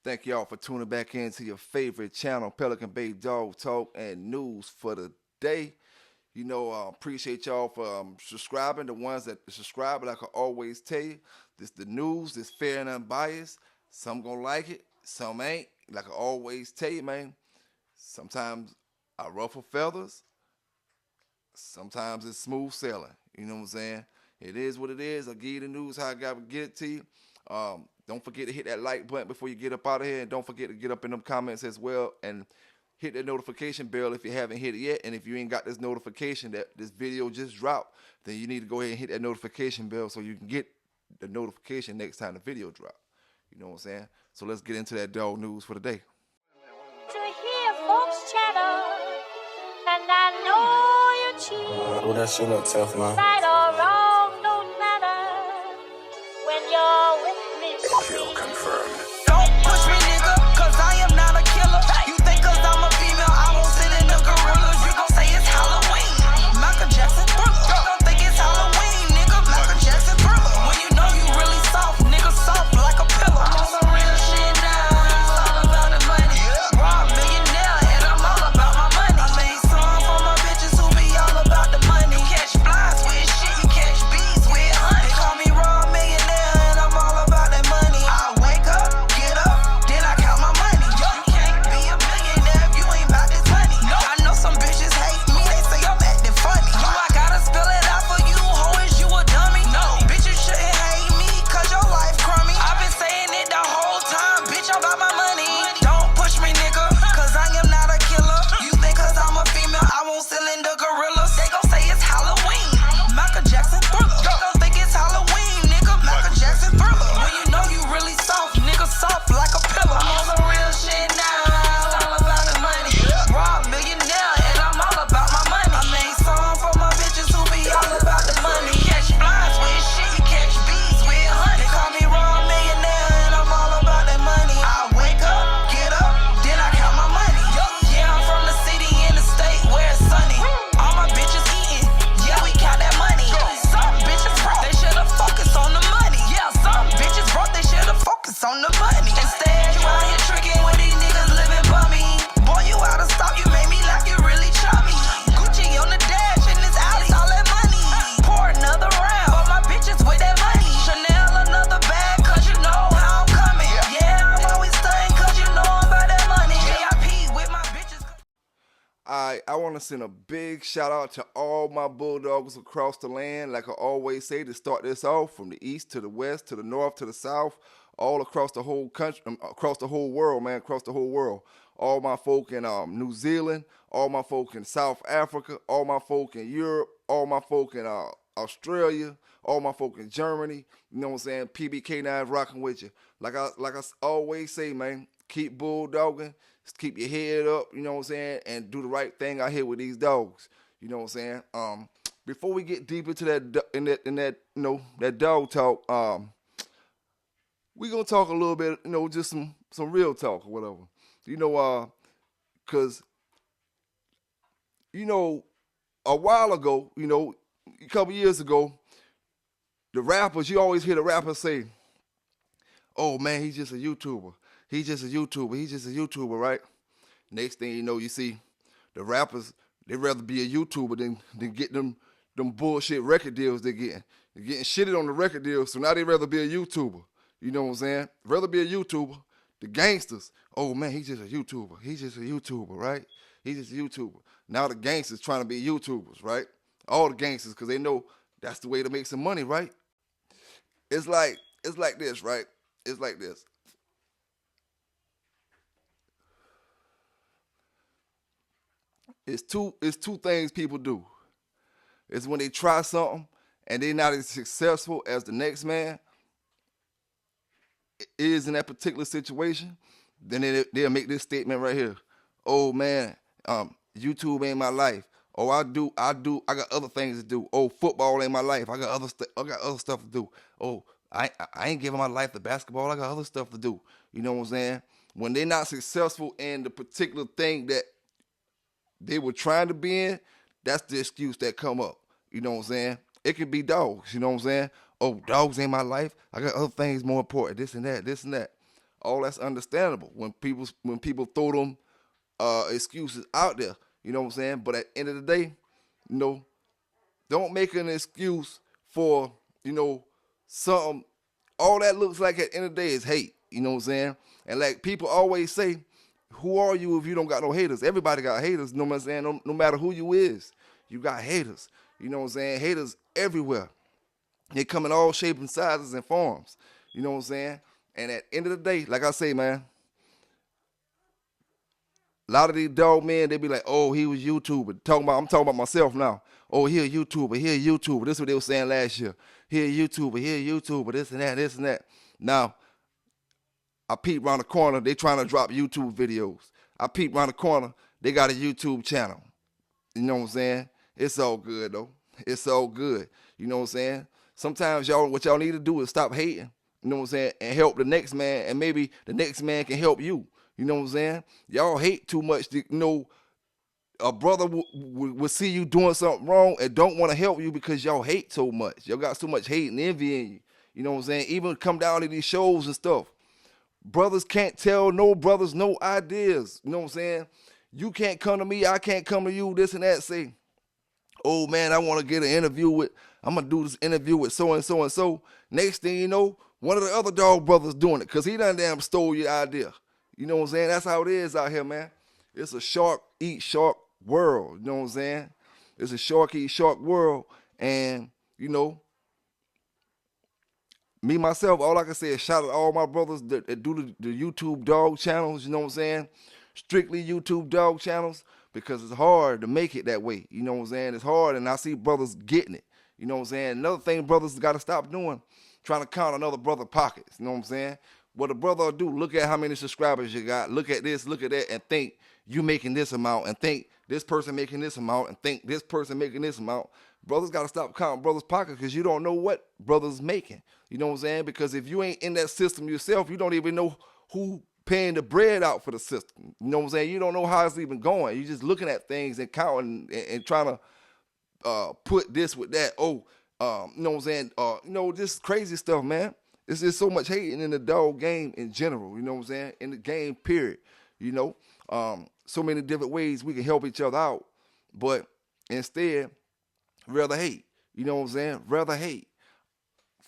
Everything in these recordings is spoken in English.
Thank y'all for tuning back into your favorite channel, Pelican Bay Dog Talk and News for the day. Appreciate y'all for subscribing. The ones that subscribe, like I always tell you, this the news, this fair and unbiased. Some gonna like it, some ain't. Like I always tell you, man, sometimes I ruffle feathers, sometimes it's smooth sailing. You know what I'm saying? It is what it is. I'll give you the news how I got to get it to you. Don't forget to hit that like button before you get up out of here. And don't forget to get up in them comments as well. And hit that notification bell if you haven't hit it yet. And if you ain't got this notification that this video just dropped, then you need to go ahead and hit that notification bell so you can get the notification next time the video drop. You know what I'm saying? So let's get into that dog news for the day. To hear folks chatter, and I know you're cheap. Oh, that shit look tough, man. Right or wrong, don't matter when you're with me. Kill confirmed. Don't push me, nigga, cause I am not a killer. You think cause I'm a female, I won't sit in the gorillas. You gon' say it's Halloween. Michael Jackson Thriller. Don't think it's Halloween, nigga. Michael Jackson Thriller. When you know you really soft, nigga, soft like a pillow. I'm on some real shit now, it's all about the money. Raw millionaire, and I'm all about my money. I made some for my bitches who be all about the money. You catch flies with shit, you catch bees with honey. They call me raw millionaire, and I'm all about that money. I wake up, get up, then I count my money. You can't be a millionaire if you ain't about this money. No, I know some bitches hate me, they say I'm acting funny. Do I gotta spell it out for you, hoe, is you a dummy? No, bitches shouldn't hate me, cause your life crummy. I've been saying it the whole time, bitch, I'm about my money. Don't push me, nigga, cause I am not a killer. You think cause I'm a female, I won't cylinder gorillas. They gon' say it's Halloween. Michael Jackson Thriller. They gon' think it's Halloween, nigga. Michael Jackson Thriller. When you know you really soft, nigga, soft like a pillow. I'm on some real shit now, it's all about the money. Raw millionaire, and I'm all about my money. I made some for my bitches who be all about the money. You catch flies with shit, you catch bees with honey. They call me raw millionaire, and I'm all about that money. I wake up, get up, then I count my money. Yeah, I'm from the city in the state where it's sunny. All my bitches eating, yeah, we count that money. Some bitches broke, they should've focused on the money. Yeah, some bitches broke, they should've focused on the money. Instead, you out here tricking with these niggas living bummy. Boy, you out of stop, you made me like you really chummy. Gucci on the dash in this alley, all that money. Pour another round, but my bitches with that money. Chanel another bag, cause you know how I'm coming. Yeah, I'm always stunting, cause you know I'm about that money. VIP with my bitches. I want to send a big shout out to all my bulldogs across the land. Like I always say, to start this off, from the east to the west, to the north, to the south, all across the whole country, across the whole world, man, across the whole world. All my folk in New Zealand, all my folk in South Africa, all my folk in Europe, all my folk in Australia, all my folk in Germany. You know what I'm saying? PBK9 rocking with you. Like I always say, man, keep bulldogging, just keep your head up, you know what I'm saying, and do the right thing out here with these dogs. You know what I'm saying? Before we get deep into that dog talk, we gonna talk a little bit, just some real talk or whatever. Cause a while ago, a couple years ago, the rappers, you always hear the rappers say, "Oh man, he's just a YouTuber. He's just a YouTuber. He's just a YouTuber," right? Next thing you know, you see the rappers, they'd rather be a YouTuber than get them bullshit record deals they're getting. They're getting shitted on the record deals, so now they'd rather be a YouTuber. You know what I'm saying? Rather be a YouTuber. The gangsters, "Oh man, he's just a YouTuber. He's just a YouTuber, right? He's just a YouTuber." Now the gangsters trying to be YouTubers, right? All the gangsters, because they know that's the way to make some money, right? It's like this, right? It's like this. It's two things people do. It's when they try something and they're not as successful as the next man is in that particular situation, then they'll make this statement right here. "Oh man, YouTube ain't my life. Oh, I got other things to do. Oh, football ain't my life. I got other stuff to do. Oh, I ain't giving my life to basketball. I got other stuff to do." You know what I'm saying? When they're not successful in the particular thing that they were trying to be in, that's the excuse that come up. You know what I'm saying? It could be dogs. You know what I'm saying? "Oh, dogs ain't my life. I got other things more important. This and that, this and that." All that's understandable when people throw them excuses out there. You know what I'm saying? But at the end of the day, you know, don't make an excuse for, you know, something. All that looks like at the end of the day is hate. You know what I'm saying? And like people always say, who are you if you don't got no haters? Everybody got haters. You know what I'm saying? No matter who you is, you got haters. You know what I'm saying? Haters everywhere. They come in all shapes and sizes and forms. You know what I'm saying? And at the end of the day, like I say, man, a lot of these dog men, they be like, oh, he was YouTuber. I'm talking about myself now. Oh, he a YouTuber, he a YouTuber. This is what they were saying last year. He a YouTuber, this and that, this and that. Now, I peep around the corner, they trying to drop YouTube videos. I peep around the corner, they got a YouTube channel. You know what I'm saying? It's all good, though. It's all good. You know what I'm saying? Sometimes what y'all need to do is stop hating. You know what I'm saying? And help the next man, and maybe the next man can help you. You know what I'm saying? Y'all hate too much to, you know, a brother will see you doing something wrong and don't want to help you because y'all hate so much. Y'all got so much hate and envy in you. You know what I'm saying? Even come down to these shows and stuff. Brothers can't tell no brothers no ideas. You know what I'm saying? You can't come to me, I can't come to you, this and that. Say, oh man, I want to get an interview with, I'm going to do this interview with so and so and so. Next thing you know, one of the other dog brothers doing it because he done damn stole your idea. You know what I'm saying? That's how it is out here, man. It's a shark eat shark world. You know what I'm saying? It's a shark eat shark world. And, you know, me, myself, all I can say is shout out to all my brothers that do the YouTube dog channels, you know what I'm saying? Strictly YouTube dog channels, because it's hard to make it that way. You know what I'm saying? It's hard, and I see brothers getting it. You know what I'm saying? Another thing brothers got to stop doing, trying to count another brother's pockets. You know what I'm saying? What a brother will do, look at how many subscribers you got, look at this, look at that, and think you making this amount, and think this person making this amount, and think this person making this amount. Brothers got to stop counting brothers' pockets because you don't know what brothers making. You know what I'm saying? Because if you ain't in that system yourself, you don't even know who paying the bread out for the system. You know what I'm saying? You don't know how it's even going. You're just looking at things and counting and trying to put this with that. You know what I'm saying? You know, just crazy stuff, man. It's just so much hating in the dog game in general. You know what I'm saying? In the game, period. You know, so many different ways we can help each other out, but instead, rather hate. You know what I'm saying? Rather hate.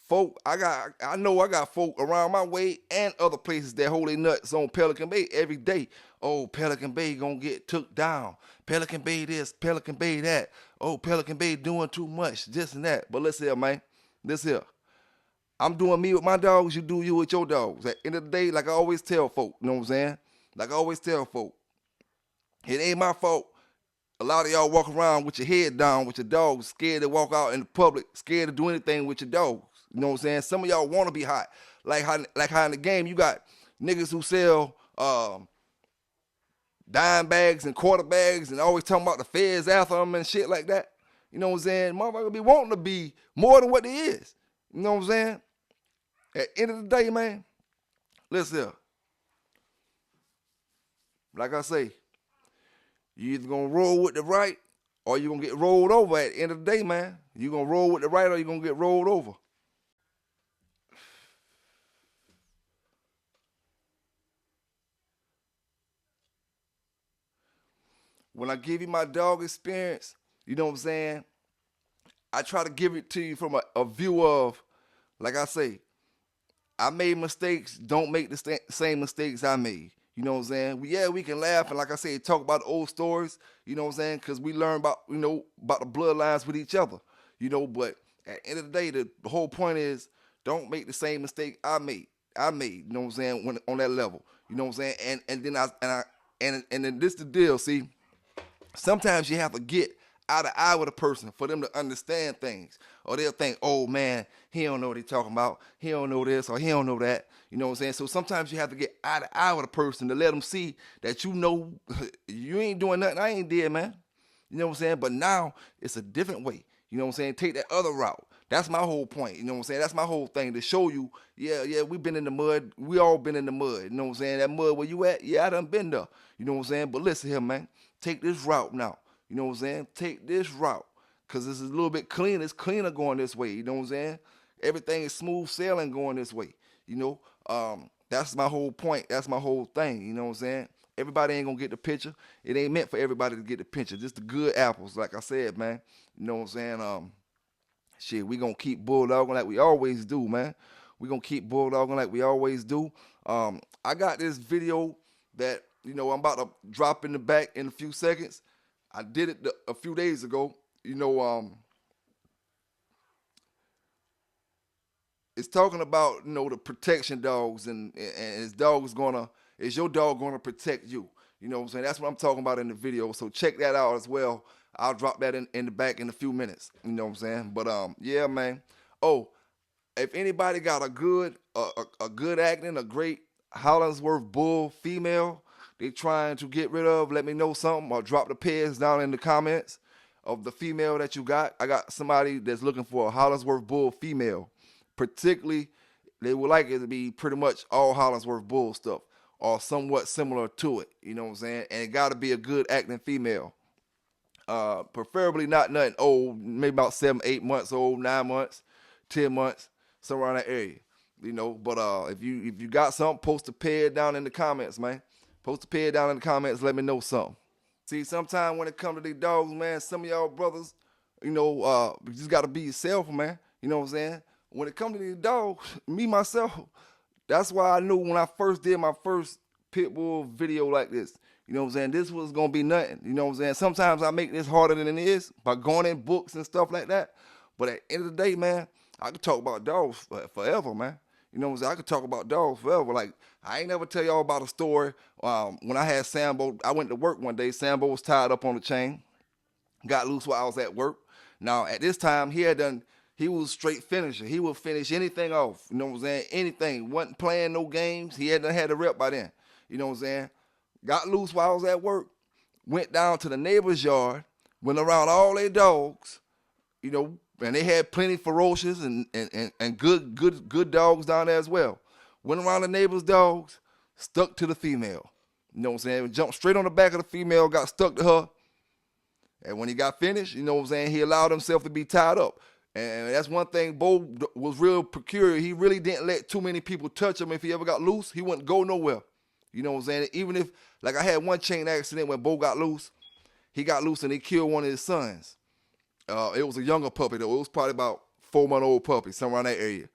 Folk, I know I got folk around my way and other places that hold their nuts on Pelican Bay every day. Oh, Pelican Bay gonna get took down. Pelican Bay this, Pelican Bay that. Oh, Pelican Bay doing too much, this and that. But listen here, man. Listen here. I'm doing me with my dogs, you do you with your dogs. At the end of the day, like I always tell folk, you know what I'm saying? Like I always tell folk, it ain't my fault. A lot of y'all walk around with your head down with your dogs, scared to walk out in the public, scared to do anything with your dogs. You know what I'm saying? Some of y'all want to be hot. Like how in the game you got niggas who sell dime bags and quarter bags and always talking about the feds after them and shit like that. You know what I'm saying? Motherfuckers be wanting to be more than what they is. You know what I'm saying? At the end of the day, man, listen here. Like I say, you either gonna roll with the right or you gonna get rolled over at the end of the day, man. You gonna roll with the right or you gonna get rolled over. When I give you my dog experience, you know what I'm saying? I try to give it to you from a view of, like I say, I made mistakes. Don't make the same mistakes I made. You know what I'm saying? We can laugh and, like I say, talk about old stories. You know what I'm saying? Because we learn about, you know, about the bloodlines with each other. You know, but at the end of the day, the whole point is don't make the same mistake I made. You know what I'm saying? When on that level. You know what I'm saying? And then this the deal. See, sometimes you have to get out of eye with a person for them to understand things. Or they'll think, oh man, he don't know what he's talking about. He don't know this or he don't know that. You know what I'm saying? So sometimes you have to get out of eye with a person to let them see that you know you ain't doing nothing I ain't did, man. You know what I'm saying? But now it's a different way. You know what I'm saying? Take that other route. That's my whole point. You know what I'm saying? That's my whole thing, to show you, yeah, we've been in the mud. We all been in the mud. You know what I'm saying? That mud where you at, yeah, I done been there. You know what I'm saying? But listen here, man. Take this route now. You know what I'm saying? Take this route. Because this is a little bit cleaner. It's cleaner going this way. You know what I'm saying? Everything is smooth sailing going this way. You know, That's my whole point. That's my whole thing. You know what I'm saying? Everybody ain't gonna get the picture. It ain't meant for everybody to get the picture. Just the good apples, like I said, man. You know what I'm saying? Shit, we gonna keep bulldogging like we always do, man. We gonna keep bulldogging like we always do. I got this video that, I'm about to drop in the back in a few seconds. I did it a few days ago. It's talking about, the protection dogs and is your dog gonna protect you? You know what I'm saying? That's what I'm talking about in the video. So check that out as well. I'll drop that in the back in a few minutes. You know what I'm saying? But yeah, man. Oh, if anybody got a good acting, a great Hollingsworth Bull female they trying to get rid of, let me know something, or drop the pairs down in the comments of the female that you got. I got somebody that's looking for a Hollingsworth Bull female. Particularly, they would like it to be pretty much all Hollingsworth Bull stuff or somewhat similar to it. You know what I'm saying? And it got to be a good acting female. Preferably not nothing old, maybe about 7, 8 months old, 9 months, 10 months, somewhere around that area. But if you got something, post a pair down in the comments, man. Post a pair down in the comments, let me know something. See, sometimes when it comes to these dogs, man, some of y'all brothers, you just got to be yourself, man. You know what I'm saying? When it comes to these dogs, me, myself, that's why I knew when I first did my first pit bull video like this, you know what I'm saying, this was going to be nothing. You know what I'm saying? Sometimes I make this harder than it is by going in books and stuff like that. But at the end of the day, man, I could talk about dogs forever, man. You know what I'm saying? I could talk about dogs forever. Like, I ain't never tell y'all about a story. When I had Sambo, I went to work one day. Sambo was tied up on the chain. Got loose while I was at work. Now, at this time, he was straight finisher. He would finish anything off. You know what I'm saying? Anything. Wasn't playing no games. He hadn't had a rep by then. You know what I'm saying? Got loose while I was at work. Went down to the neighbor's yard. Went around all their dogs. And they had plenty ferocious and good dogs down there as well. Went around the neighbor's dogs. Stuck to the female. You know what I'm saying? Jumped straight on the back of the female. Got stuck to her. And when he got finished, you know what I'm saying, he allowed himself to be tied up. And that's one thing, Bo was real peculiar. He really didn't let too many people touch him. If he ever got loose, he wouldn't go nowhere. You know what I'm saying? Even if, like I had one chain accident when Bo got loose. He got loose and he killed one of his sons. It was a younger puppy, though. It was probably about 4-month-old puppy, somewhere in that area.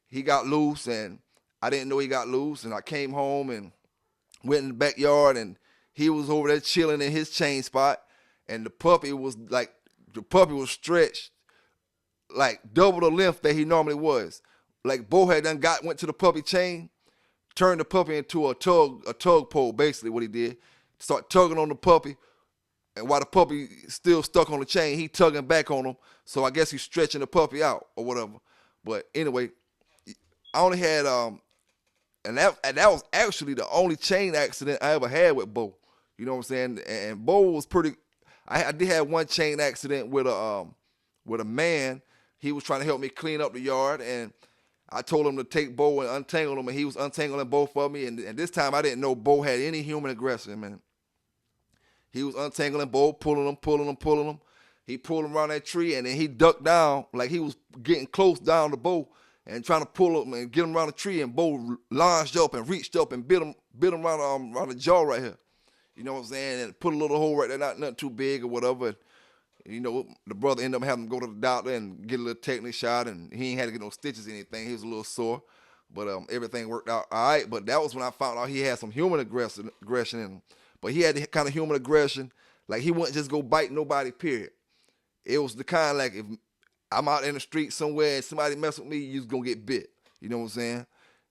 He got loose, and I didn't know he got loose. And I came home and went in the backyard, and he was over there chilling in his chain spot. And the puppy was stretched like double the length that he normally was. Like Bo had went to the puppy chain, turned the puppy into a tug pole, basically what he did. Start tugging on the puppy, and while the puppy still stuck on the chain, he tugging back on him. So I guess he's stretching the puppy out or whatever. But anyway, I only had and that was actually the only chain accident I ever had with Bo. You know what I'm saying? And Bo was pretty. I did have one chain accident with a man. He was trying to help me clean up the yard, and I told him to take Bo and untangle him, and he was untangling both of me. And this time I didn't know Bo had any human aggression, man. He was untangling Bo, pulling him. He pulled him around that tree, and then he ducked down like he was getting close down to Bo and trying to pull him and get him around the tree. And Bo lunged up and reached up and bit him around the jaw right here. You know what I'm saying? And put a little hole right there, not nothing too big or whatever. The brother ended up having to go to the doctor and get a little technical shot, and he ain't had to get no stitches or anything. He was a little sore, but everything worked out all right. But that was when I found out he had some human aggression in him. But he had the kind of human aggression, like he wouldn't just go bite nobody, period. It was the kind like if I'm out in the street somewhere and somebody mess with me, you just gonna get bit. You know what I'm saying?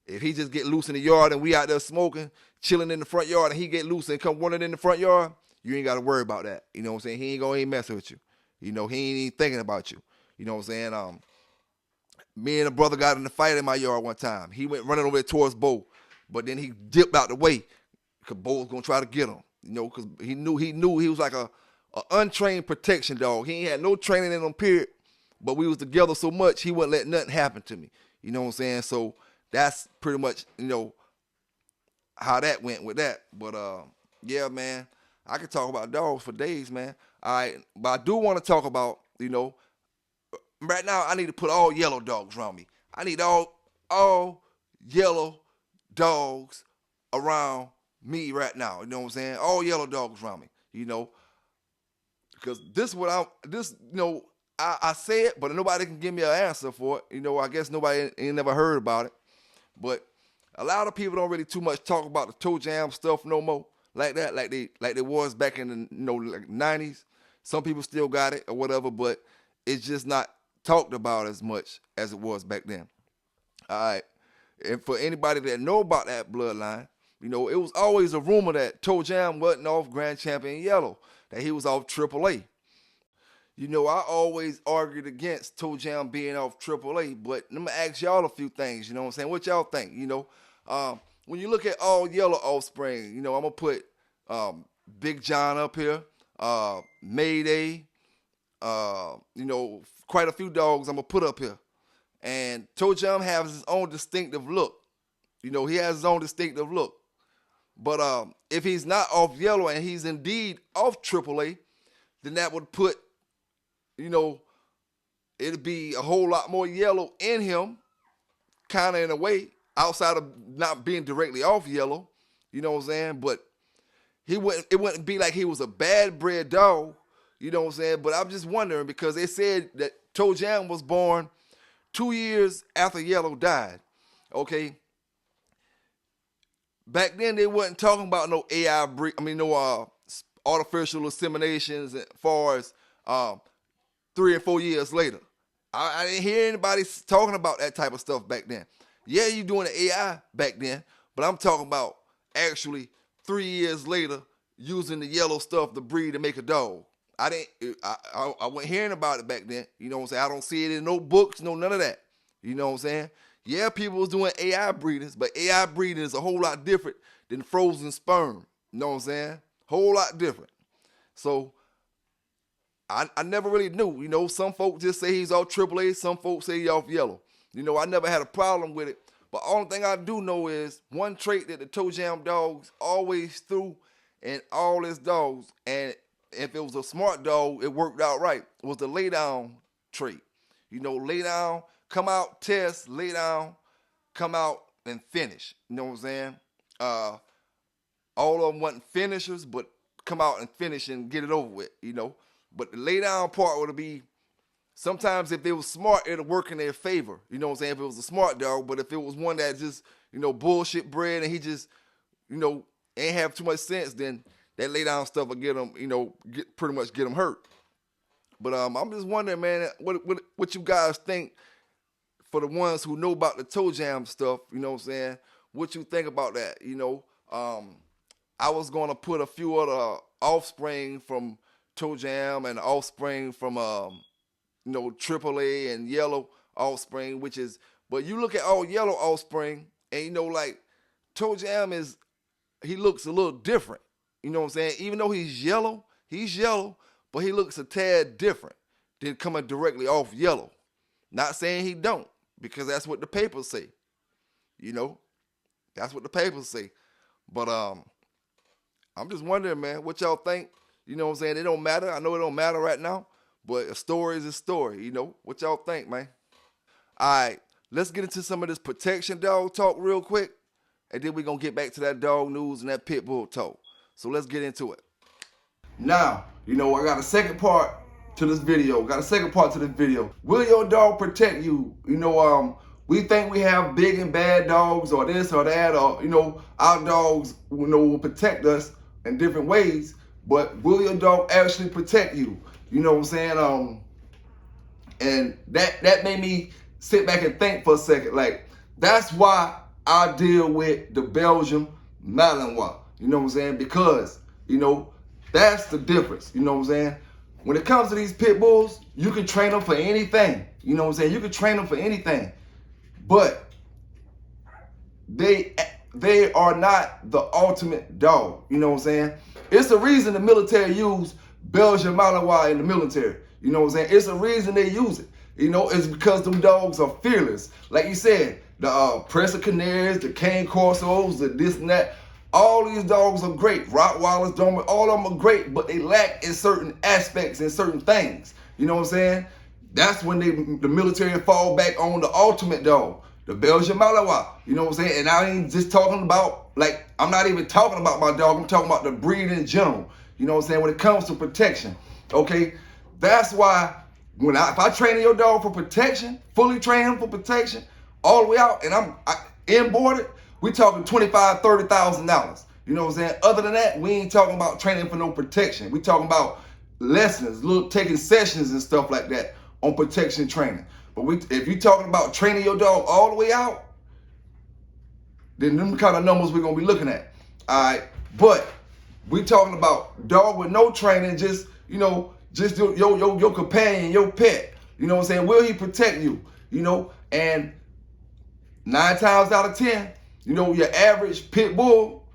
If he just get loose in the yard and we out there smoking, chilling in the front yard, and he get loose and come running in the front yard, you ain't got to worry about that. You know what I'm saying? He ain't going to messing with you. He ain't even thinking about you. You know what I'm saying? Me and a brother got in a fight in my yard one time. He went running over there towards Bo, but then he dipped out the way because Bo was going to try to get him. Because he knew he was like a untrained protection dog. He ain't had no training in him, period. But we was together so much, he wouldn't let nothing happen to me. You know what I'm saying? So that's pretty much, how that went with that. But, yeah, man. I could talk about dogs for days, man. All right, but I do want to talk about, right now I need to put all yellow dogs around me. I need all yellow dogs around me right now. You know what I'm saying? All yellow dogs around me. You know, because I say it, but nobody can give me an answer for it. You know, I guess nobody ain't never heard about it. But a lot of people don't really too much talk about the ToeJam stuff no more, like that, like they was back in the like 90s. Some people still got it or whatever, but it's just not talked about as much as it was back then. All right, and for anybody that know about that bloodline, you know, it was always a rumor that ToeJam wasn't off Grand Champion Yellow, that he was off AAA. You know, I always argued against ToeJam being off AAA, but let me ask y'all a few things, you know what I'm saying? What y'all think, you know? When you look at all yellow offspring, you know, I'm going to put Big John up here, Mayday, you know, quite a few dogs I'm going to put up here. And ToeJam has his own distinctive look. You know, he has his own distinctive look. But if he's not off yellow and he's indeed off AAA, then that would put, you know, it'd be a whole lot more yellow in him, kind of in a way, outside of not being directly off yellow. You know what I'm saying? But it wouldn't be like he was a bad bred dog. You know what I'm saying? But I'm just wondering, because they said that ToeJam was born 2 years after Yellow died. Okay. Back then they wasn't talking about no AI artificial inseminations as far as 3 and 4 years later. I didn't hear anybody talking about that type of stuff back then. Yeah, you doing the AI back then, but I'm talking about actually 3 years later using the yellow stuff to breed and make a dog. I wasn't hearing about it back then. You know what I'm saying? I don't see it in no books, no none of that. You know what I'm saying? Yeah, people was doing AI breedings, but AI breeding is a whole lot different than frozen sperm. You know what I'm saying? Whole lot different. So I never really knew. You know, some folks just say he's off AAA, some folks say he's off yellow. You know, I never had a problem with it. But only thing I do know is one trait that the ToeJam dogs always threw in all his dogs, and if it was a smart dog, it worked out right, was the lay down trait. You know, lay down, come out, test, lay down, come out, and finish. You know what I'm saying? All of them wasn't finishers, but come out and finish and get it over with, you know. But the lay down part would be, sometimes if they was smart, it'll work in their favor. You know what I'm saying? If it was a smart dog, but if it was one that just, you know, bullshit bred and he just, you know, ain't have too much sense, then that lay down stuff will get him, you know, pretty much get him hurt. But I'm just wondering, man, what you guys think, for the ones who know about the ToeJam stuff, you know what I'm saying? What you think about that, you know? I was going to put a few other offspring from ToeJam and offspring from, you know, AAA and yellow offspring, which is, but you look at all yellow offspring and, you know, like ToeJam he looks a little different. You know what I'm saying? Even though he's yellow, but he looks a tad different than coming directly off yellow. Not saying he don't, because that's what the papers say. You know, that's what the papers say. But I'm just wondering, man, what y'all think? You know what I'm saying? It don't matter. I know it don't matter right now, but a story is a story. You know, what y'all think, man? All right, let's get into some of this protection dog talk real quick, and then we're going to get back to that dog news and that pit bull talk. So let's get into it. Now, you know, I got a second part to this video. Will your dog protect you? You know, we think we have big and bad dogs or this or that, or, you know, our dogs, you know, will protect us in different ways, but will your dog actually protect you? You know what I'm saying? And that made me sit back and think for a second. Like, that's why I deal with the Belgian Malinois. You know what I'm saying? Because, you know, that's the difference. You know what I'm saying? When it comes to these pit bulls, you can train them for anything. You know what I'm saying? You can train them for anything. But they are not the ultimate dog. You know what I'm saying? It's the reason the military use Belgian Malinois in the military. You know what I'm saying? It's a reason they use it. You know, it's because them dogs are fearless. Like you said, the Presa Canaries, the Cane Corsos, the this and that. All these dogs are great. Rottweilers, Doberman, all of them are great, but they lack in certain aspects and certain things. You know what I'm saying? That's when the military fall back on the ultimate dog. The Belgian Malinois, you know what I'm saying? And I ain't just talking about, like, I'm not even talking about my dog. I'm talking about the breed in general. You know what I'm saying? When it comes to protection, okay? That's why if I train your dog for protection, fully train him for protection, all the way out, and I'm inboarded, we talking $25,000, $30,000. You know what I'm saying? Other than that, we ain't talking about training for no protection. We talking about lessons, taking sessions and stuff like that on protection training. But if you're talking about training your dog all the way out, then them kind of numbers we're gonna be looking at. All right, but we talking about dog with no training, just just your companion, your pet. You know what I'm saying? Will he protect you? And 9 times out of 10, your average pit bull,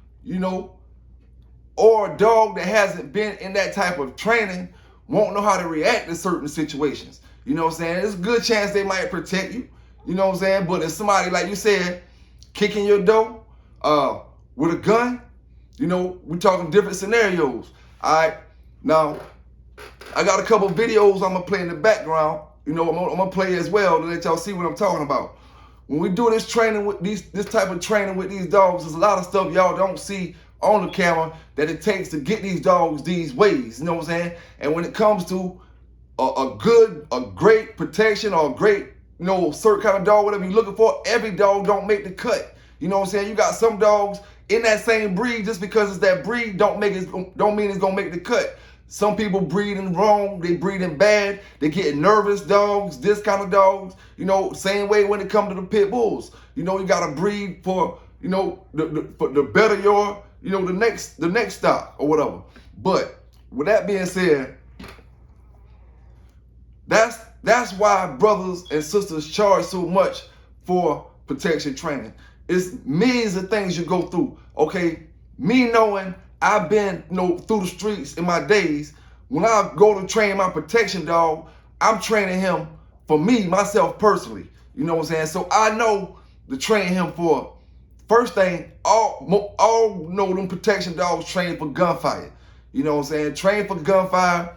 or a dog that hasn't been in that type of training won't know how to react to certain situations. You know what I'm saying? There's a good chance they might protect you. You know what I'm saying? But if somebody, like you said, kicking your door with a gun, we're talking different scenarios. All right. Now, I got a couple videos I'm going to play in the background. I'm going to play as well to let y'all see what I'm talking about. When we do this training with this type of training with these dogs, there's a lot of stuff y'all don't see on the camera that it takes to get these dogs these ways. You know what I'm saying? And when it comes to a great protection or a great, certain kind of dog, whatever you're looking for, every dog don't make the cut. You know what I'm saying? You got some dogs in that same breed, just because it's that breed don't mean it's gonna make the cut. Some people breeding wrong, they breeding bad, they getting nervous dogs, this kind of dogs. Same way when it comes to the pit bulls. You gotta breed for, the better your, the next stock or whatever. But with that being said, that's why brothers and sisters charge so much for protection training. It's millions of things you go through. Okay, me knowing I've been through the streets in my days, when I go to train my protection dog, I'm training him for me, myself personally. You know what I'm saying? So I know to train him for, first thing, all them protection dogs train for gunfire. You know what I'm saying? Train for gunfire.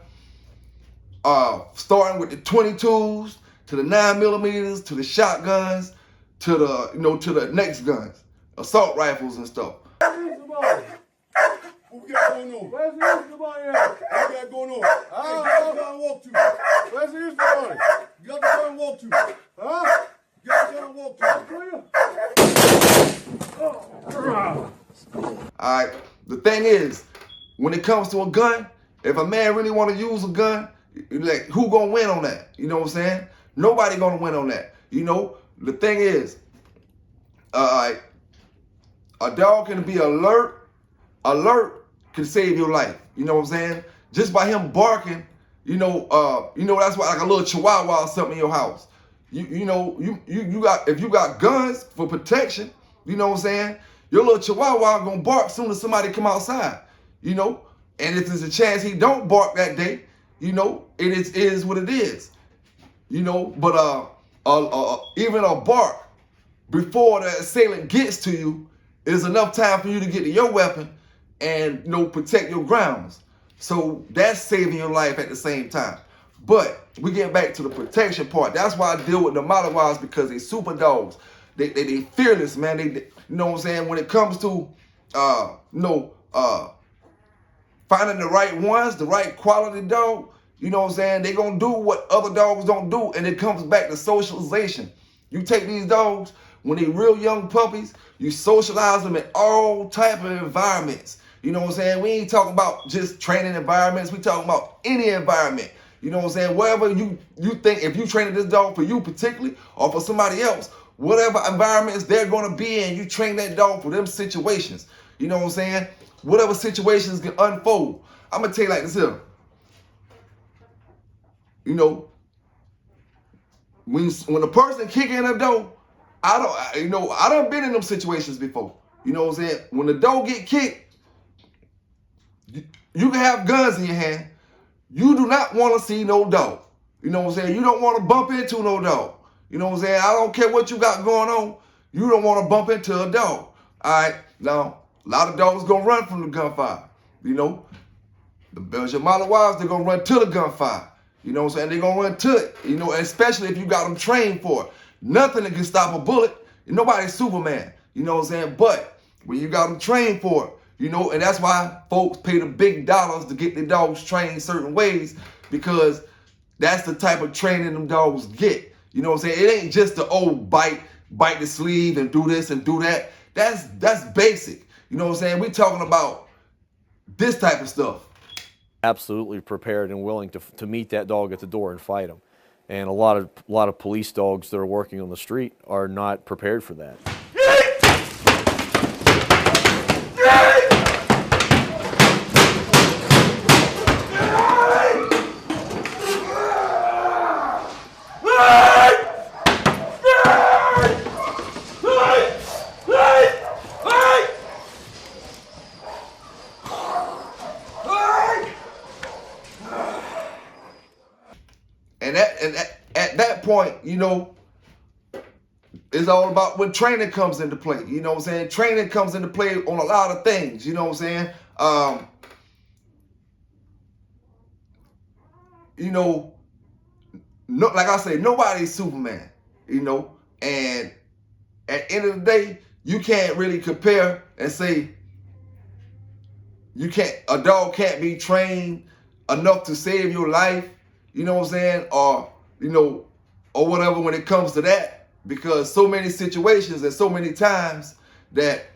Starting with the 22s to the 9mm to the shotguns to the to the next guns, assault rifles and stuff. What we got going on? Where's the Easter Bunny at? What we got going on? Hey, you got to walk to. Where's the Easter Bunny? You got to turn and walk to. Huh? You got to turn and walk to. All right. The thing is, when it comes to a gun, if a man really want to use a gun, like, who gonna win on that? You know what I'm saying? Nobody gonna win on that. The thing is, a dog can be alert. Alert can save your life. You know what I'm saying? Just by him barking, that's why, like a little chihuahua or something in your house. You got, if you got guns for protection, you know what I'm saying? Your little chihuahua gonna bark soon as somebody come outside. And if there's a chance he don't bark that day, it is what it is. But even a bark before the assailant gets to you is enough time for you to get to your weapon and protect your grounds. So that's saving your life at the same time. But we get back to the protection part. That's why I deal with the Malinois, because they super dogs. They fearless, man. They you know what I'm saying? When it comes to finding the right ones, the right quality dog, you know what I'm saying? They gonna do what other dogs don't do, and it comes back to socialization. You take these dogs, when they real young puppies, you socialize them in all type of environments. You know what I'm saying? We ain't talking about just training environments. We talking about any environment. You know what I'm saying? Wherever you think, if you training this dog for you particularly or for somebody else, whatever environments they're gonna be in, you train that dog for them situations. You know what I'm saying? Whatever situations can unfold. I'm gonna tell you like this here. When a person kick in a door, I done been in them situations before. You know what I'm saying? When the door get kicked, you can have guns in your hand. You do not want to see no dog. You know what I'm saying? You don't want to bump into no dog. You know what I'm saying? I don't care what you got going on. You don't want to bump into a dog. All right. Now, a lot of dogs gonna run from the gunfire. The Belgian Malinois, they're gonna run to the gunfire. You know what I'm saying? They're gonna run to it. Especially if you got them trained for it. Nothing that can stop a bullet. Nobody's Superman, you know what I'm saying? But when you got them trained for it, you know, and that's why folks pay the big dollars to get their dogs trained certain ways, because that's the type of training them dogs get. You know what I'm saying? It ain't just the old bite the sleeve and do this and do that. That's basic. You know what I'm saying? We talking about this type of stuff. Absolutely prepared and willing to meet that dog at the door and fight him. And a lot of police dogs that are working on the street are not prepared for that. And at that point, you know, it's all about when training comes into play. You know what I'm saying? Training comes into play on a lot of things. You know what I'm saying? You know, like I say, nobody's Superman. You know, and at the end of the day, you can't really compare and say a dog can't be trained enough to save your life. You know what I'm saying? Or, you know, or whatever when it comes to that. Because so many situations and so many times that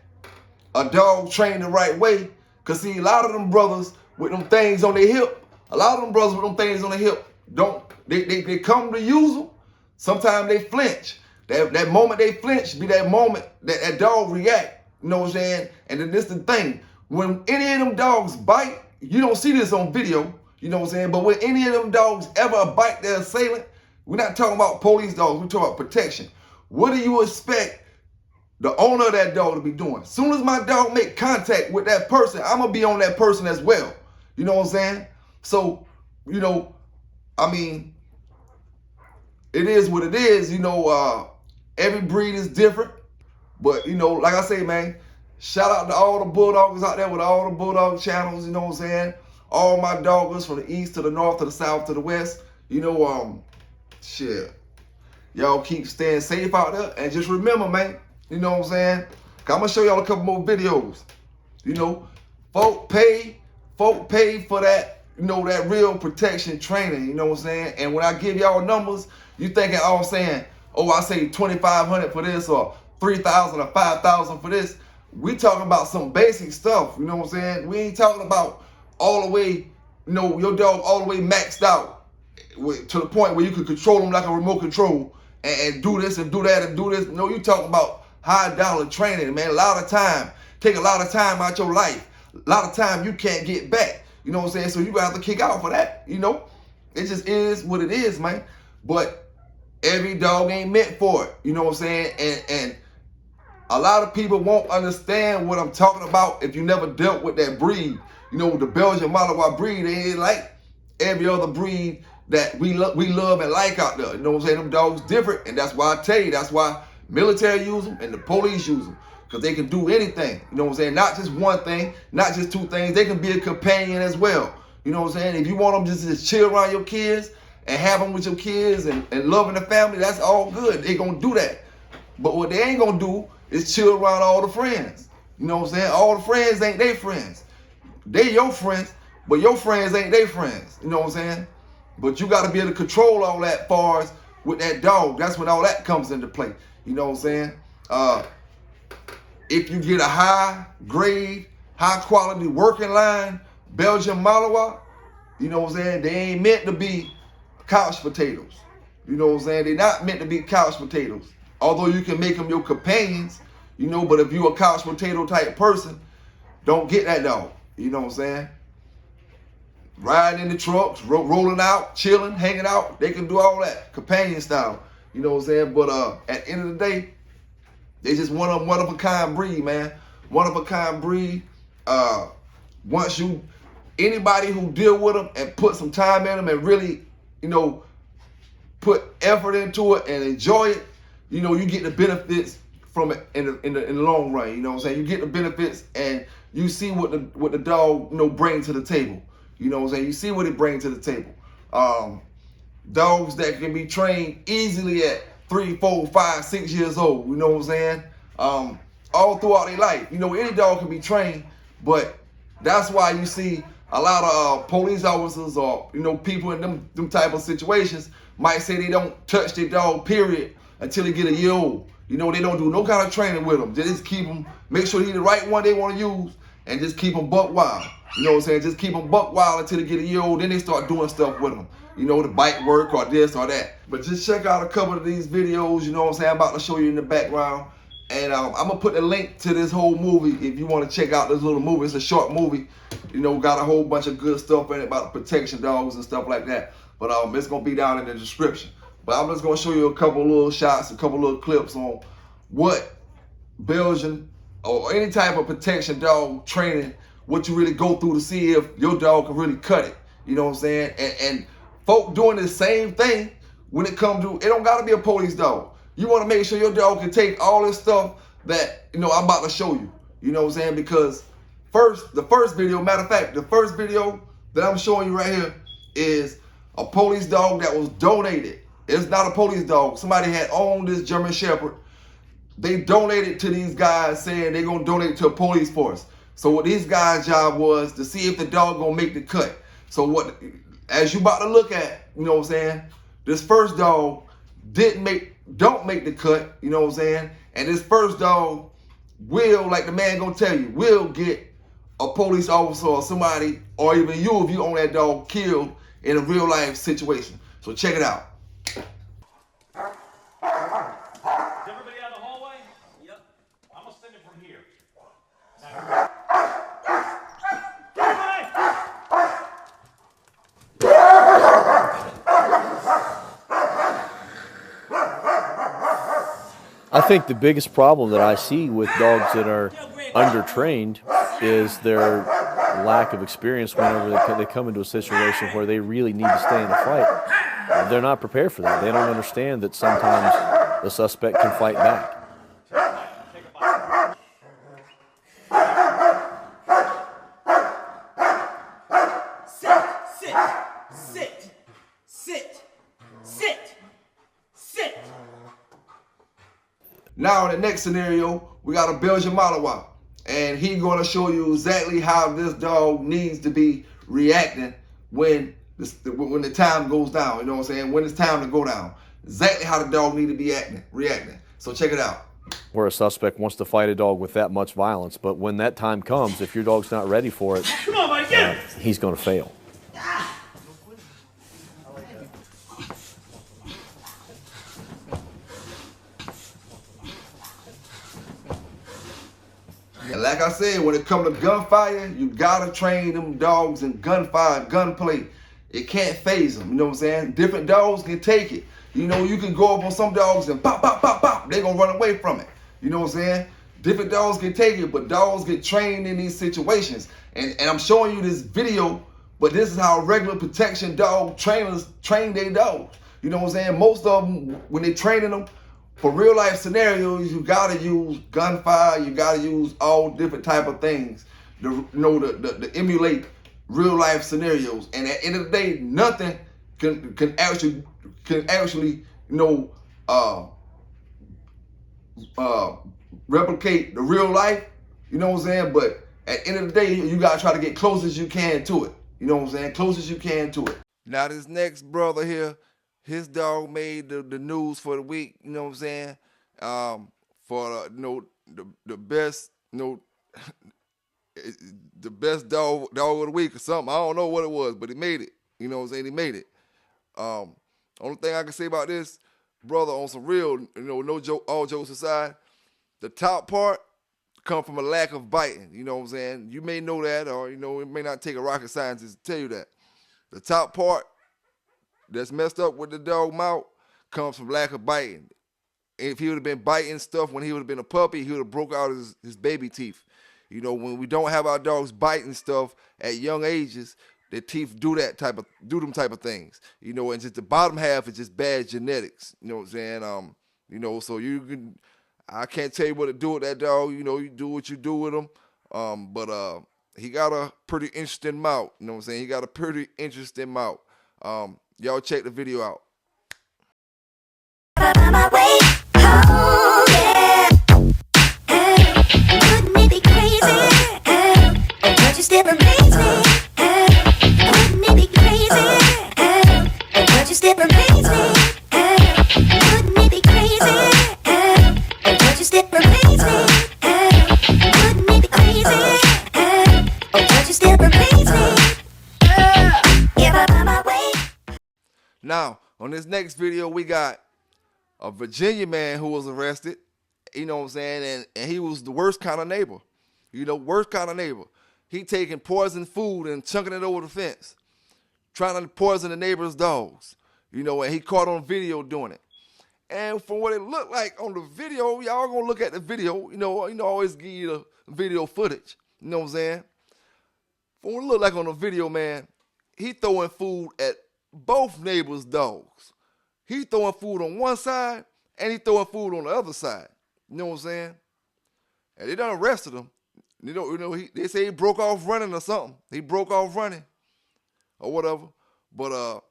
a dog trained the right way. Because see, a lot of them brothers with them things on their hip, they come to use them. Sometimes they flinch. That moment they flinch be that moment that dog react. You know what I'm saying? And then this the thing. When any of them dogs bite, you don't see this on video. You know what I'm saying? But when any of them dogs ever bite their assailant, we're not talking about police dogs, we're talking about protection. What do you expect the owner of that dog to be doing? As soon as my dog make contact with that person, I'm going to be on that person as well. You know what I'm saying? So, you know, I mean, it is what it is. You know, every breed is different. But, you know, like I say, man, shout out to all the bulldogs out there with all the bulldog channels, you know what I'm saying? All my doggers from the east to the north to the south to the west. You know, shit. Y'all keep staying safe out there. And just remember, man, you know what I'm saying? I'm going to show y'all a couple more videos. You know, folk pay for that, you know, that real protection training, you know what I'm saying? And when I give y'all numbers, you thinking, oh, I'm saying, oh, I say $2,500 for this or $3,000 or $5,000 for this. We talking about some basic stuff, you know what I'm saying? We ain't talking about all the way, you know, your dog all the way maxed out to the point where you could control them like a remote control and do this and do that and do this. No, you talking about high dollar training, man. Take a lot of time out your life. A lot of time you can't get back. You know what I'm saying? So you gonna have to kick out for that, you know? It just is what it is, man. But every dog ain't meant for it, you know what I'm saying? And a lot of people won't understand what I'm talking about if you never dealt with that breed. You know, the Belgian Malinois breed, they ain't like every other breed that we love and like out there. You know what I'm saying? Them dogs different, and that's why I tell you, that's why military use them and the police use them, because they can do anything. You know what I'm saying? Not just one thing, not just two things. They can be a companion as well. You know what I'm saying? If you want them just to chill around your kids and have them with your kids and loving the family, that's all good. They gonna do that. But what they ain't gonna do is chill around all the friends. You know what I'm saying? All the friends ain't they friends. They your friends, but your friends ain't they friends. You know what I'm saying? But you got to be able to control all that far as with that dog. That's when all that comes into play. You know what I'm saying? If you get a high grade, high quality working line Belgian Malinois, you know what I'm saying? They ain't meant to be couch potatoes. You know what I'm saying? They're not meant to be couch potatoes. Although you can make them your companions, you know, but if you're a couch potato type person, don't get that dog. You know what I'm saying? Riding in the trucks, rolling out, chilling, hanging out. They can do all that, companion style. You know what I'm saying? But at the end of the day, they just one of a kind breed, man. One of a kind breed. Anybody who deal with them and put some time in them and really, you know, put effort into it and enjoy it, you know, you get the benefits from it in the long run. You know what I'm saying? You get the benefits and you see what the dog, you know, brings to the table. You know what I'm saying? You see what it brings to the table. Dogs that can be trained easily at 3, 4, 5, 6 years old. You know what I'm saying? All throughout their life. You know, any dog can be trained, but that's why you see a lot of police officers or, you know, people in them type of situations might say they don't touch their dog, period, until they get a year old. You know, they don't do no kind of training with them. They just keep them, make sure he's the right one they want to use, and just keep them buck wild. You know what I'm saying? Just keep them buck wild until they get a year old. Then they start doing stuff with them. You know, the bite work or this or that. But just check out a couple of these videos, you know what I'm saying? I'm about to show you in the background. And I'm going to put the link to this whole movie if you want to check out this little movie. It's a short movie. You know, got a whole bunch of good stuff in it about the protection dogs and stuff like that. But it's going to be down in the description. But I'm just going to show you a couple little shots, a couple little clips on what Belgian or any type of protection dog training, what you really go through to see if your dog can really cut it. You know what I'm saying? And folk doing the same thing when it comes to, it don't got to be a police dog. You want to make sure your dog can take all this stuff that, you know, I'm about to show you. You know what I'm saying? Because the first video, matter of fact, the first video that I'm showing you right here is a police dog that was donated. It's not a police dog. Somebody had owned this German Shepherd. They donated to these guys saying they're going to donate it to a police force. So what these guys' job was to see if the dog going to make the cut. So what, as you about to look at, you know what I'm saying, this first dog don't make the cut, you know what I'm saying? And this first dog will, like the man gonna tell you, will get a police officer or somebody, or even you if you own that dog, killed in a real life situation. So check it out. Is everybody out of the hallway? Yep. I'm gonna send it from here. I think the biggest problem that I see with dogs that are undertrained is their lack of experience whenever they come into a situation where they really need to stay in a fight. They're not prepared for that. They don't understand that sometimes the suspect can fight back. Now in the next scenario, we got a Belgian Malinois, and he's going to show you exactly how this dog needs to be reacting when the time goes down. You know what I'm saying? When it's time to go down, exactly how the dog need to be reacting. So check it out. Where a suspect wants to fight a dog with that much violence, but when that time comes, if your dog's not ready for it, he's going to fail. And like I said, when it comes to gunfire, you gotta train them dogs in gunfire, gunplay. It can't phase them, you know what I'm saying? Different dogs can take it. You know, you can go up on some dogs and pop, pop, pop, pop. They're gonna run away from it. You know what I'm saying? Different dogs can take it, but dogs get trained in these situations. And I'm showing you this video, but this is how regular protection dog trainers train their dogs. You know what I'm saying? Most of them, when they're training them, for real life scenarios, you gotta use gunfire. You gotta use all different type of things to emulate real life scenarios. And at the end of the day, nothing can actually replicate the real life. You know what I'm saying? But at the end of the day, you gotta try to get close as you can to it. You know what I'm saying? Close as you can to it. Now this next brother here, his dog made the news for the week, you know what I'm saying? For the best, the best dog of the week or something. I don't know what it was, but he made it. You know what I'm saying? He made it. Only thing I can say about this brother, on some real, no joke, all jokes aside, the top part come from a lack of biting. You know what I'm saying? You may know that, or it may not take a rocket scientist to tell you that. The top part that's messed up with the dog mouth comes from lack of biting. If he would have been biting stuff when he would have been a puppy, he would have broke out his baby teeth. When we don't have our dogs biting stuff at young ages, their teeth do them type of things. And just the bottom half is just bad genetics. You know what I'm saying? So I can't tell you what to do with that dog. You do what you do with him. But he got a pretty interesting mouth. You know what I'm saying? He got a pretty interesting mouth. Y'all check the video out. on my way home, yeah. Wouldn't it be crazy? Don't you still amaze me? Wouldn't it be crazy? Don't you still amaze me? Wouldn't it be crazy? Don't you still amaze me? Wouldn't it be crazy? Don't you still amaze me? If I'm on my way. Now, on this next video, we got a Virginia man who was arrested, you know what I'm saying, and he was the worst kind of neighbor. You know, worst kind of neighbor. He taking poisoned food and chunking it over the fence, trying to poison the neighbor's dogs. You know, and he caught on video doing it. And from what it looked like on the video, y'all gonna look at the video, you know, always give you the video footage. You know what I'm saying? From what it looked like on the video, man, he throwing food at both neighbors' dogs. He throwing food on one side and he throwing food on the other side. You know what I'm saying? And they done arrested him. They say he broke off running or something. He broke off running or whatever. But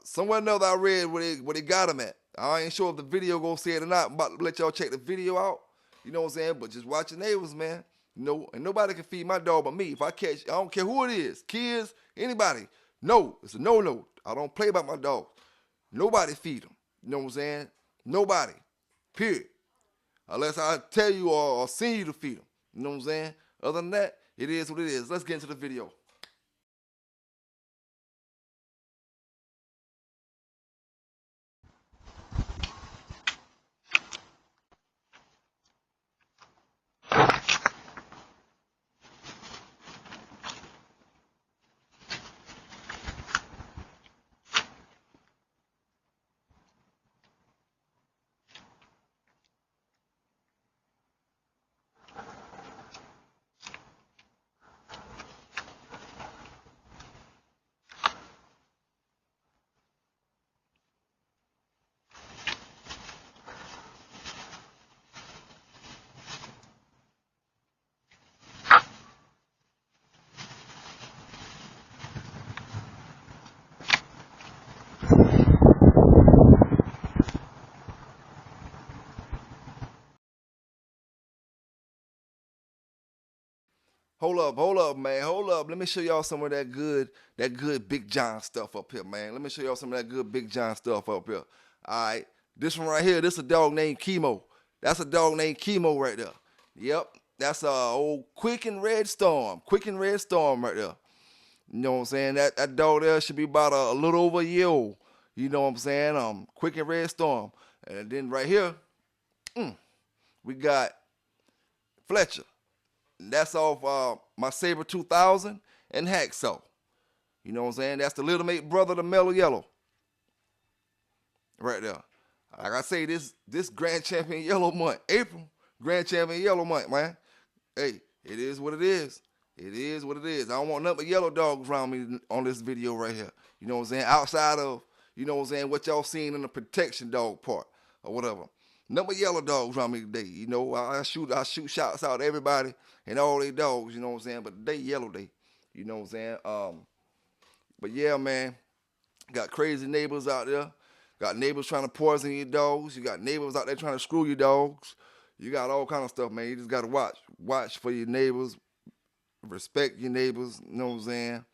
somewhere or another I read where they got him at. I ain't sure if the video gonna say it or not. I'm about to let y'all check the video out. You know what I'm saying? But just watch your neighbors, man. You know, and nobody can feed my dog but me. If I catch, I don't care who it is, kids, anybody. No, it's a no-no. I don't play about my dog. Nobody feed them. You know what I'm saying? Nobody. Period. Unless I tell you or send you to feed them. You know what I'm saying? Other than that, it is what it is. Let's get into the video. Hold up, man. Hold up. Let me show y'all some of that good Big John stuff up here, man. Let me show y'all some of that good Big John stuff up here. All right. This one right here, this a dog named Chemo. That's a dog named Chemo right there. Yep. That's old Quicken Red Storm. Quicken Red Storm right there. You know what I'm saying? That dog there should be about a little over a year old. You know what I'm saying? Quicken Red Storm. And then right here, we got Fletcher. That's off my Saber 2000 and Hacksaw. You know what I'm saying? That's the little mate brother, the Mellow Yellow. Right there. Like I say, this Grand Champion Yellow month, April, Grand Champion Yellow month, man. Hey, it is what it is. It is what it is. I don't want nothing but yellow dogs around me on this video right here. You know what I'm saying? Outside of, you know what I'm saying, what y'all seen in the protection dog part or whatever. Nothing but yellow dogs around me today. You know, I shoot shots out to everybody and all they dogs, you know what I'm saying? But today, yellow day. You know what I'm saying? But yeah, man, got crazy neighbors out there. Got neighbors trying to poison your dogs. You got neighbors out there trying to screw your dogs. You got all kind of stuff, man. You just got to watch for your neighbors. Respect your neighbors, you know what I'm saying?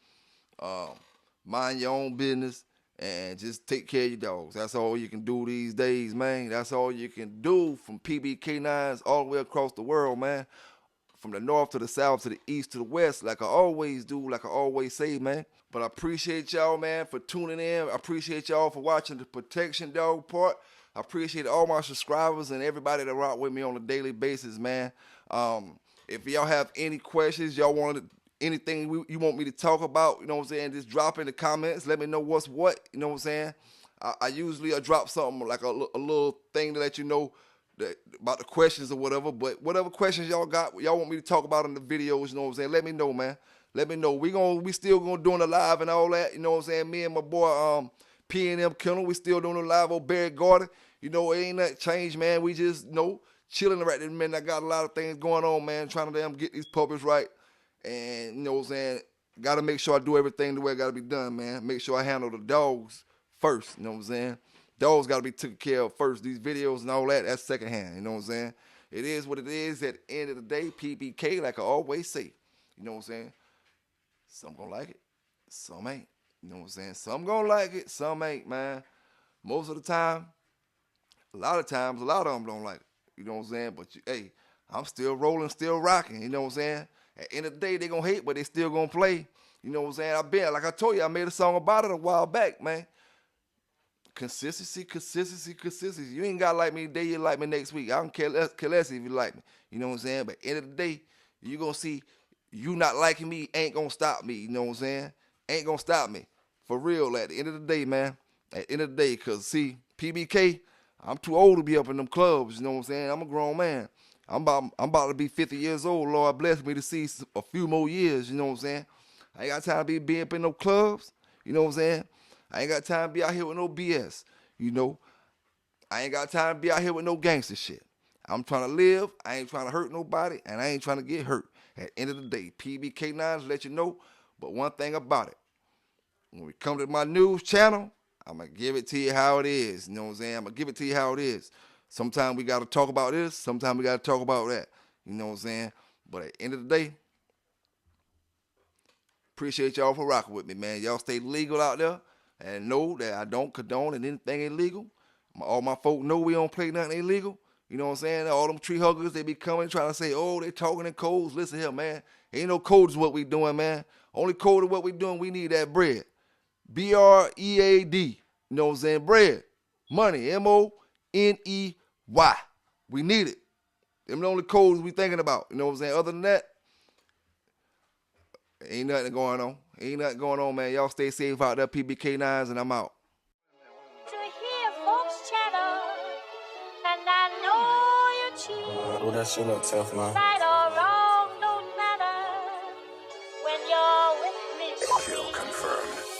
Mind your own business and just take care of your dogs. That's all you can do these days, man. That's all you can do from PBK9s all the way across the world, man. From the north to the south to the east to the west, like I always do, like I always say, man. But I appreciate y'all, man, for tuning in. I appreciate y'all for watching the protection dog part. I appreciate all my subscribers and everybody that rock with me on a daily basis, man. If y'all have any questions, y'all want anything you want me to talk about, you know what I'm saying, just drop in the comments. Let me know what's what, you know what I'm saying. I usually drop something like a little thing to let you know about the questions or whatever. But whatever questions y'all got, y'all want me to talk about in the videos, you know what I'm saying, let me know, man. Let me know. We still gonna doing the live and all that, you know what I'm saying. Me and my boy P&M Kennel, we still doing the live on Barry Garden. You know, it ain't nothing changed, man. We just, you know, chilling right there, man. I got a lot of things going on, man, trying to get these puppies right. And, you know what I'm saying, got to make sure I do everything the way it got to be done, man. Make sure I handle the dogs first, you know what I'm saying. Dogs got to be taken care of first. These videos and all that, that's secondhand. You know what I'm saying? It is what it is. At the end of the day, PBK, like I always say, you know what I'm saying? Some gonna like it, some ain't. You know what I'm saying? Some gonna like it, some ain't, man. Most of the time, a lot of them don't like it. You know what I'm saying? But, hey, I'm still rolling, still rocking. You know what I'm saying? At the end of the day, they gonna hate, but they still gonna play. You know what I'm saying? Like I told you, I made a song about it a while back, man. Consistency. You ain't got to like me today, you like me next week. I don't care less if you like me. You know what I'm saying? But at the end of the day, you going to see you not liking me ain't going to stop me. You know what I'm saying? Ain't going to stop me. For real, at the end of the day, man. At the end of the day, because, see, PBK, I'm too old to be up in them clubs. You know what I'm saying? I'm a grown man. I'm about to be 50 years old. Lord bless me to see a few more years. You know what I'm saying? I ain't got time to be up in no clubs. You know what I'm saying? I ain't got time to be out here with no BS, you know. I ain't got time to be out here with no gangster shit. I'm trying to live. I ain't trying to hurt nobody, and I ain't trying to get hurt. At the end of the day, PBK9s let you know. But one thing about it, when we come to my news channel, I'm going to give it to you how it is. You know what I'm saying? I'm going to give it to you how it is. Sometimes we got to talk about this. Sometimes we got to talk about that. You know what I'm saying? But at the end of the day, appreciate y'all for rocking with me, man. Y'all stay legal out there. And know that I don't condone anything illegal. All my folk know we don't play nothing illegal. You know what I'm saying? All them tree huggers, they be coming trying to say, oh, they talking in codes. Listen here, man. Ain't no codes what we doing, man. Only code of what we doing, we need that bread. B-R-E-A-D. You know what I'm saying? Bread. Money. M-O-N-E-Y. We need it. Them the only codes we thinking about. You know what I'm saying? Other than that, ain't nothing going on. Ain't nothing going on, man. Y'all stay safe out there, PBK9s, and I'm out. To hear folks chatter, and I know you cheat. Oh, that shit look tough, man. Right or wrong, don't matter when you're with me. Kill confirmed.